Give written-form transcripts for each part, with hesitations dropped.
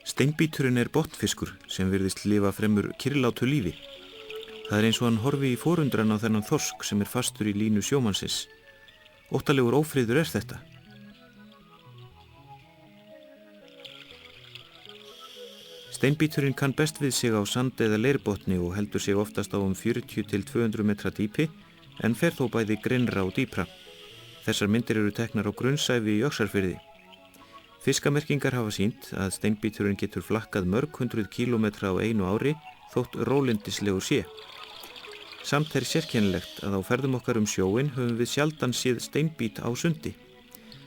Steinbíturinn botnfiskur sem virðist lifa fremur kyrrlátu lífi. Það eins og hann horfi í forundran á þennan þorsk sem fastur í línu sjómannsins. Óttalegur ófriður þetta. Steinbíturinn kann best við sig á sand- eða leirbotni og heldur sig oftast á 40 til 200 metra dýpi en fer þó bæði grynnra og dýpra. Þessar myndir teknar á grunnsævi í Öxarfirði. Fiskamerkingar hafa sýnt að steinbíturinn getur flakkað mörg hundruð kílómetra á einu ári þótt rólindislegur sé. Samt sérkennilegt að á ferðum okkar sjóinn höfum við sjaldan séð steinbít á sundi.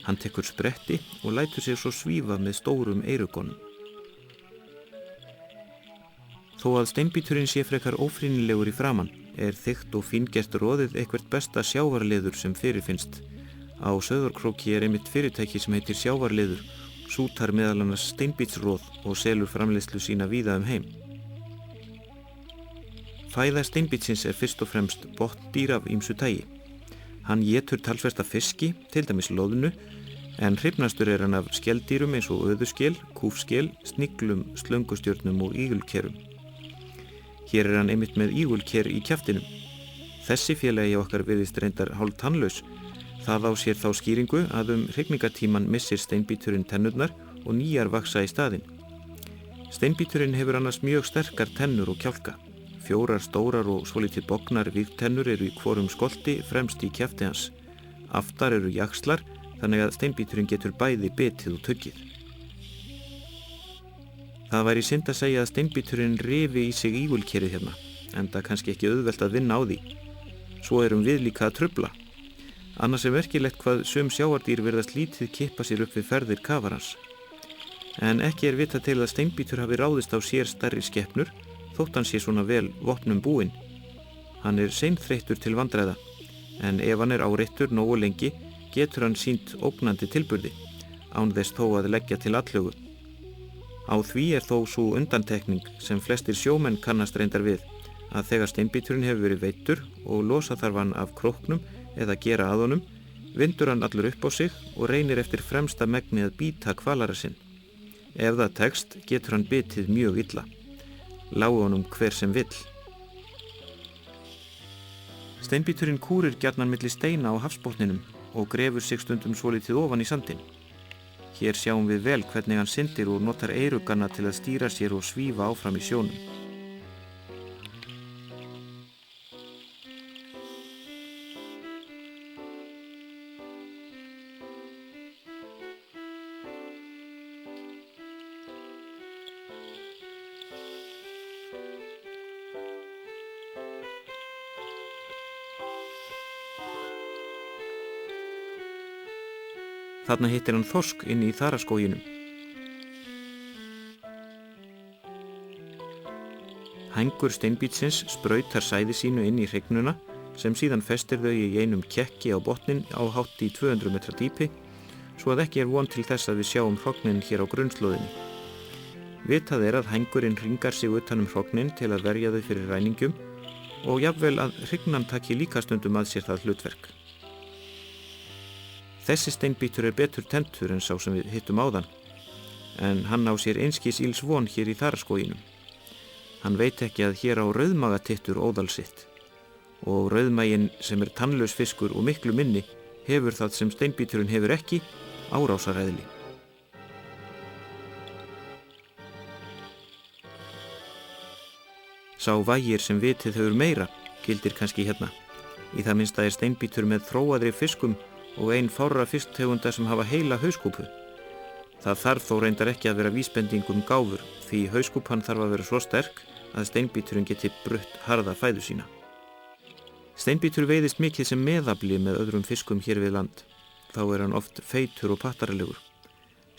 Hann tekur spretti og lætur sig svo svífa með stórum eyrugonum. Þó að steinbíturinn sé frekar ófrýnilegur í framan þykkt og fíngert roðið eitthvert besta sjávarliður sem fyrirfinnst. Á Sauðárkróki einmitt fyrirtæki sem heitir Sjávarliður, sútar meðal annars steinbítsroð og selur framleiðslu sína víða heim. Fæða steinbítsins fyrst og fremst botndýr af ýmsu tagi. Hann étur talsvert af fiski, til dæmis loðnu, en hrifnastur hann af skeldýrum eins og öðuskel, kúfskel, sniglum, slöngustjörnum og ígulkerum. Hér hann einmitt með ígulker í kjaftinum. Þessi félagi okkar virðist reyndar hálf tannlaus. Það á sér þá skýringu að hrygningatíman missir steinbíturinn tennurnar og nýjar vaxa í staðinn. Steinbíturinn hefur annars mjög sterkar tennur og kjálka. 4 stórar og svolítið bognar vígtennur í hvorum skolti fremst í kjafti hans. Aftar jaxlar, þannig að steinbíturinn getur bæði bitið og tuggið. Það væri synd að segja að steinbíturinn rifi í sig ígulkerið hérna, enda kannski ekki auðvelt að vinna á því. Svo við líka að trufla. Annars merkilegt hvað sum sjávardýr virðast lítið kippa sér upp við ferðir kafarans. En ekki vitað til að steinbítur hafi ráðist á sér stærri skepnur, þótt hann sé svona vel vopnum búinn. Hann seinþreyttur til vandræða, en ef hann áreittur nógu lengi, getur hann sýnt ógnandi tilburði, án þess þó að leggja til atlögu. Á því þó sú undantekning sem flestir sjómenn kannast reyndar við, að þegar steinbíturinn hefur verið veiddur og losa þarf hann af króknum eða gera að honum, vindur hann allur upp á sig og reynir eftir fremsta megni að bíta hvalara sinn. Ef það tekst, getur hann bitið mjög illa. Lái honum hver sem vill. Steinbíturinn kúrir gjarnan milli steina á hafsbotninum og grefur sig stundum svolítið ofan í sandinn. Hér sjáum við vel hvernig hann syndir og notar eyrugganna til að stýra sér og svífa áfram í sjónum. Þarna hittir hann þorsk inni í þaraskóginum. Hængur steinbítsins sprautar sæði sínu inn í hrygnuna sem síðan festir þau í einum kekki á botnin á hátt í 200 metra dýpi, svo að ekki von til þess að við sjáum hrognin hér á grunnslóðinni. Vitað að hængurinn hringar sig utan hrognin til að verja þau fyrir ræningum og jafnvel að hrygnan taki líka stundum að sér það hlutverk. Þessi steinbítur betur tenntur en sá sem við hittum áðan, en hann á sér einskis ills von hér í þaraskóginum. Hann veit ekki að hér á rauðmagatittur óðal sitt, og rauðmaginn sem tannlaus fiskur og miklu minni hefur það sem steinbíturinn hefur ekki, árásaræðli. Sá vægir sem vitið hefur meira gildir kannski hérna. Í það minnsta steinbítur með þróaðri fiskum og ein fárra fisktegunda sem hafa heila hauskúpu. Það þarf þó reyndar ekki að vera vísbending gáfur, því hauskúpan þarf að vera svo sterk að steinbíturinn geti brutt harða fæðu sína. Steinbítur veiðist mikið sem meðafli með öðrum fiskum hér við land. Þá hann oft feitur og pattaralegur.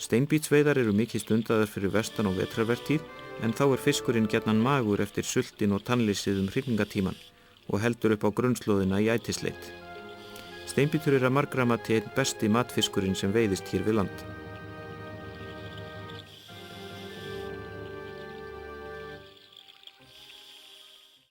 Steinbítsveiðar mikið stundaðar fyrir vestan og vetrarvertíð, en þá fiskurinn gjarnan magur eftir sultin og tannleysið hrygningatíman og heldur upp á grunnslóðina í ætisleit. Steinbítur að margra mati einn besti matfiskurinn sem veiðist hér við land.